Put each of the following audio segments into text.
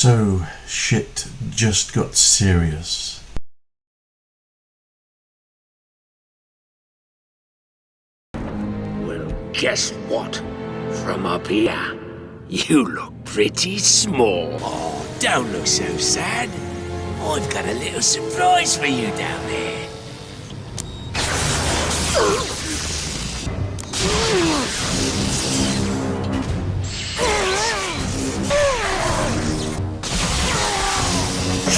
So, shit just got serious. Well, guess what? From up here, you look pretty small. Oh, don't look so sad. I've got a little surprise for you down there.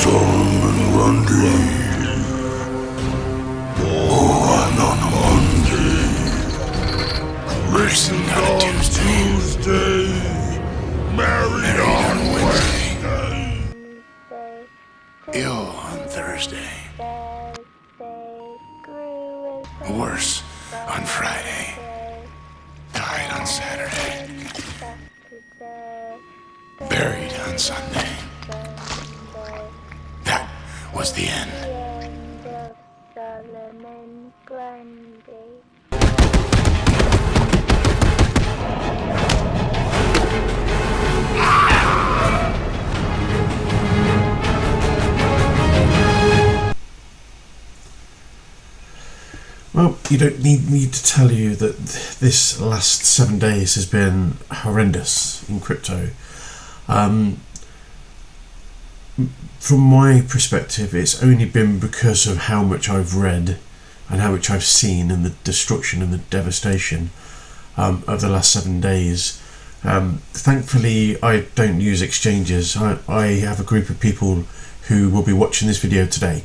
Solomon Lundy. Born on a Monday. Racing on a Tuesday. Married on Wednesday. Ill on Thursday. Worse on Friday. Died on Saturday. Buried on Sunday. That was the end. Well, you don't need me to tell you that this last 7 days has been horrendous in crypto. From my perspective, it's only been because of how much I've read and how much I've seen and the destruction and the devastation of the last 7 days. Thankfully, I don't use exchanges. I have a group of people who will be watching this video today,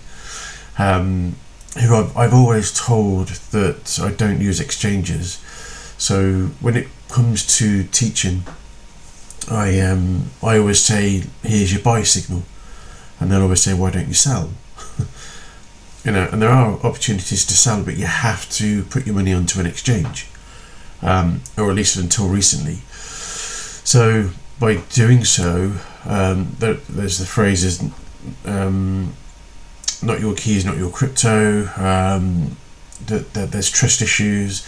who I've always told that I don't use exchanges. So when it comes to teaching, I always say, here's your buy signal, and they'll always say, why don't you sell? And there are opportunities to sell, but you have to put your money onto an exchange, or at least until recently. So by doing so, there's the phrases, not your keys, not your crypto, there's trust issues.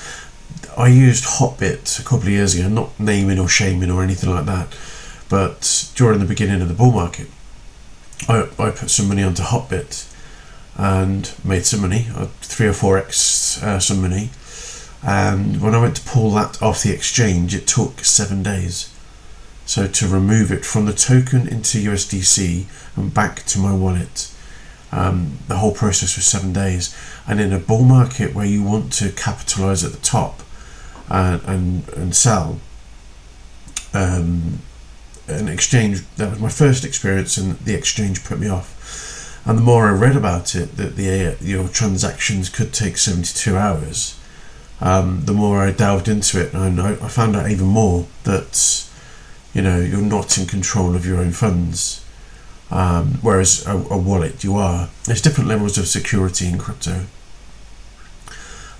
I used Hotbit a couple of years ago, not naming or shaming or anything like that, but during the beginning of the bull market, I put some money onto Hotbit and made some money, 3 or 4x some money, and when I went to pull that off the exchange, it took 7 days. So to remove it from the token into USDC and back to my wallet, the whole process was 7 days. And in a bull market where you want to capitalize at the top and sell, an exchange, that was my first experience, and the exchange put me off. And the more I read about it, that your transactions could take 72 hours, the more I delved into it, and I found out even more that you're not in control of your own funds. Whereas a wallet, you are. There's different levels of security in crypto,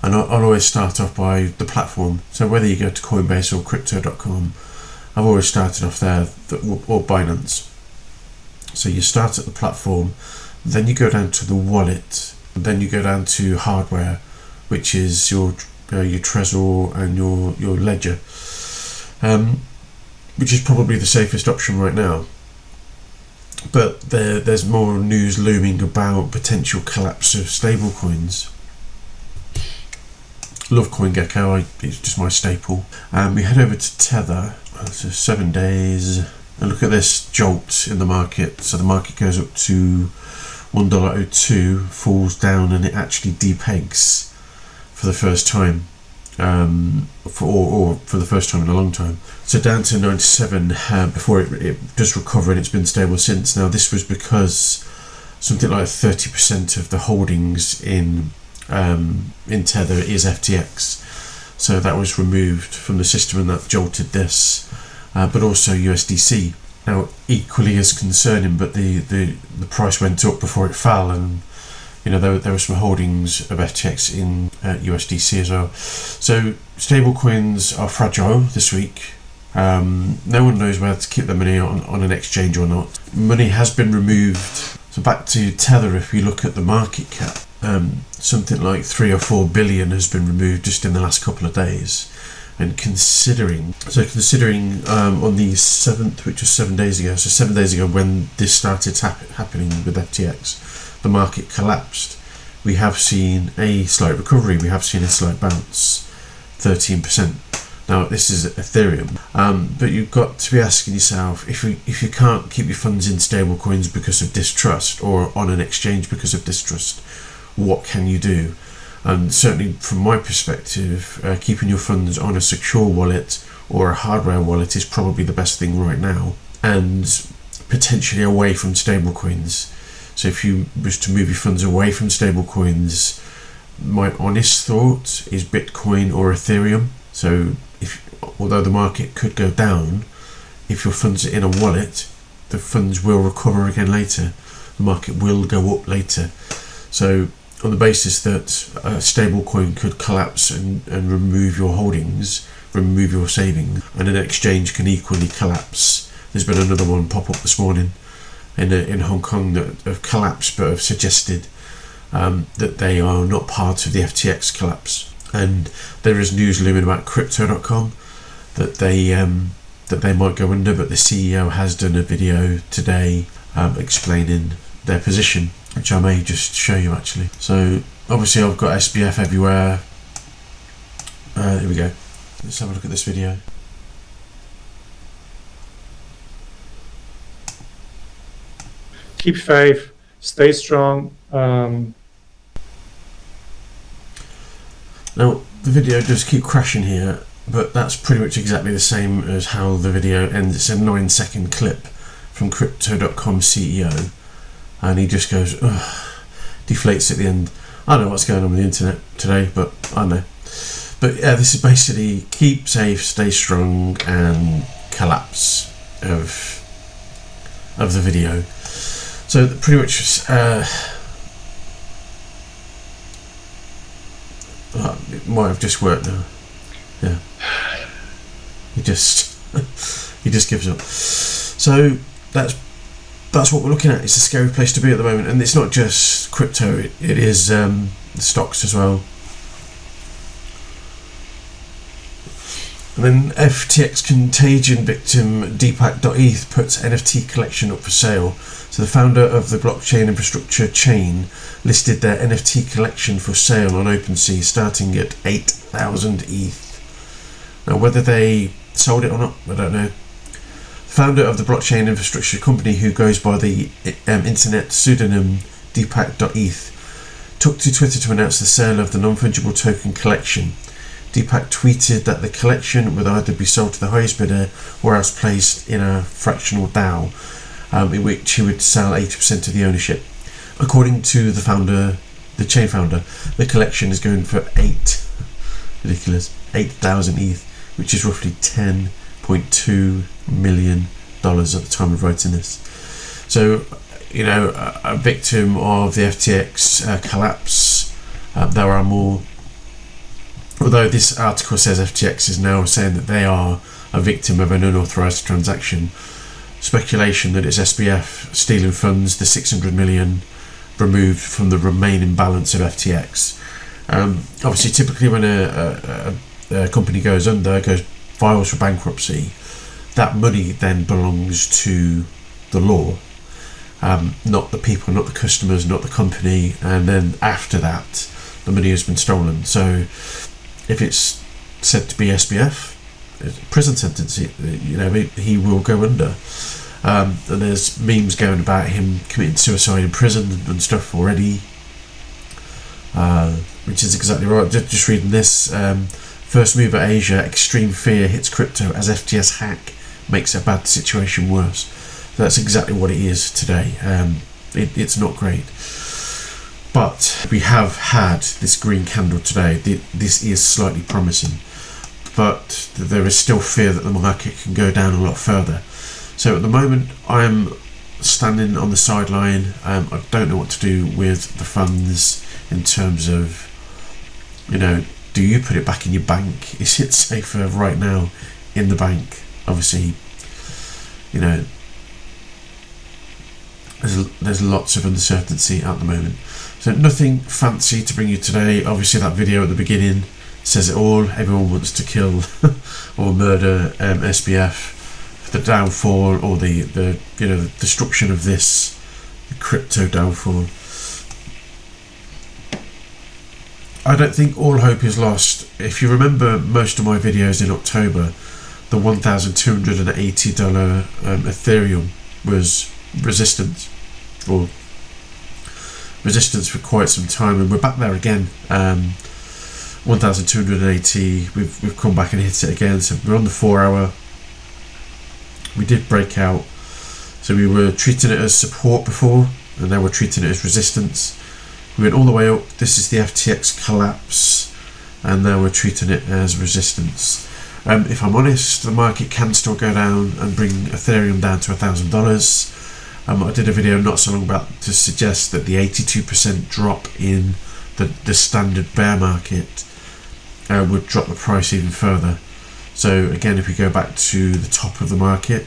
and I'll always start off by the platform. So whether you go to Coinbase or crypto.com, I've always started off there, or Binance. So you start at the platform, then you go down to the wallet, then you go down to hardware, which is your Trezor and your Ledger, which is probably the safest option right now. But there's more news looming about potential collapse of stablecoins. Love CoinGecko, it's just my staple. We head over to Tether, so 7 days, and look at this jolt in the market. So the market goes up to $1.02, falls down, and it actually depegs for the first time. For the first time in a long time. So down to 97 before it does recover, and it's been stable since. Now this was because something like 30% of the holdings in Tether is FTX, so that was removed from the system, and that jolted this, but also USDC. Now equally as concerning, but the price went up before it fell, and there were some holdings of FTX in USDC as well. So stablecoins are fragile this week. No one knows whether to keep their money on an exchange or not. Money has been removed. So back to Tether, if we look at the market cap, something like 3 or 4 billion has been removed just in the last couple of days. And considering on the 7th, which was 7 days ago, so 7 days ago when this started happening with FTX, the market collapsed. We have seen a slight recovery, we have seen a slight bounce, 13%. Now this is Ethereum, but you've got to be asking yourself, if you can't keep your funds in stable coins because of distrust, or on an exchange because of distrust, what can you do? And certainly from my perspective, keeping your funds on a secure wallet or a hardware wallet is probably the best thing right now, and potentially away from stable coins. So if you wish to move your funds away from stable coins, my honest thought is Bitcoin or Ethereum. So although the market could go down, if your funds are in a wallet, the funds will recover again later. The market will go up later. So on the basis that a stable coin could collapse and remove your holdings, remove your savings, and an exchange can equally collapse. There's been another one pop up this morning in Hong Kong that have collapsed, but have suggested that they are not part of the FTX collapse. And there is news looming about crypto.com that they might go under, but the CEO has done a video today explaining their position, which I may just show you actually. So obviously I've got SBF everywhere. Here we go. Let's have a look at this video. Keep faith, stay strong. Now the video does keep crashing here, but that's pretty much exactly the same as how the video ends. It's a 9-second clip from crypto.com CEO, and he just goes, ugh, deflates at the end. I don't know what's going on with the internet today, but I don't know. But yeah, this is basically keep safe, stay strong, and collapse of the video. So pretty much it might have just worked now. Yeah, he just gives up. So that's what we're looking at. It's a scary place to be at the moment, and it's not just crypto. It is the stocks as well. And then FTX contagion victim dfxdash puts NFT collection up for sale. So the founder of the blockchain infrastructure chain listed their NFT collection for sale on OpenSea, starting at 8,000 ETH. Now whether they sold it or not, I don't know. The founder of the blockchain infrastructure company, who goes by the internet pseudonym dfxdash, took to Twitter to announce the sale of the non-fungible token collection. Deepak tweeted that the collection would either be sold to the highest bidder or else placed in a fractional DAO, in which he would sell 80% of the ownership. According to the founder, the chain founder, the collection is going for 8,000 ETH, which is roughly $10.2 million at the time of writing this. So, you know, a victim of the FTX collapse. There are more. Although this article says FTX is now saying that they are a victim of an unauthorized transaction. Speculation that it's SBF stealing funds, the 600 million removed from the remaining balance of FTX. Obviously, typically when a company goes under, files for bankruptcy, that money then belongs to the law, not the people, not the customers, not the company, and then after that, the money has been stolen. So if it's said to be SBF, prison sentence, you know, he will go under. And there's memes going about him committing suicide in prison and stuff already, which is exactly right. Just reading this, first mover Asia, extreme fear hits crypto as FTX hack makes a bad situation worse. That's exactly what it is today. It's not great. But we have had this green candle today. This is slightly promising, but there is still fear that the market can go down a lot further. So at the moment, I'm standing on the sideline. I don't know what to do with the funds in terms of, you know, do you put it back in your bank? Is it safer right now in the bank? Obviously, you know, there's lots of uncertainty at the moment. So nothing fancy to bring you today. Obviously that video at the beginning says it all. Everyone wants to kill or murder SBF. The downfall or the destruction of this crypto downfall. I don't think all hope is lost. If you remember most of my videos in October, the $1,280 Ethereum was resistance for quite some time, and we're back there again. 1,280. We've come back and hit it again. So we're on the 4-hour. We did break out. So we were treating it as support before, and now we're treating it as resistance. We went all the way up. This is the FTX collapse, and now we're treating it as resistance. If I'm honest, the market can still go down and bring Ethereum down to $1,000. I did a video not so long about to suggest that the 82% drop in the standard bear market would drop the price even further. So again, if we go back to the top of the market,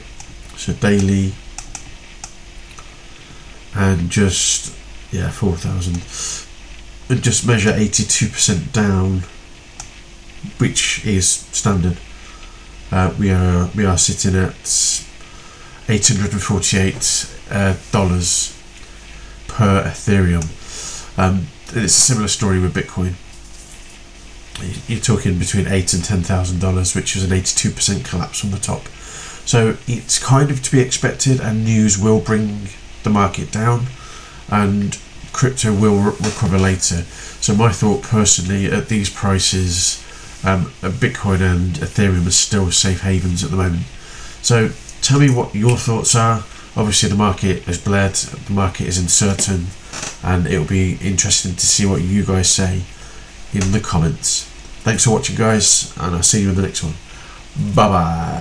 so daily, and just 4,000, and just measure 82% down, which is standard. We are sitting at $848 per Ethereum. It's a similar story with Bitcoin. You're talking between $8,000 and $10,000, which is an 82% collapse on the top. So it's kind of to be expected, and news will bring the market down, and crypto will recover later. So my thought personally, at these prices, Bitcoin and Ethereum are still safe havens at the moment. So tell me what your thoughts are. Obviously the market has bled, the market is uncertain, and it'll be interesting to see what you guys say in the comments. Thanks for watching, guys, and I'll see you in the next one. Bye bye.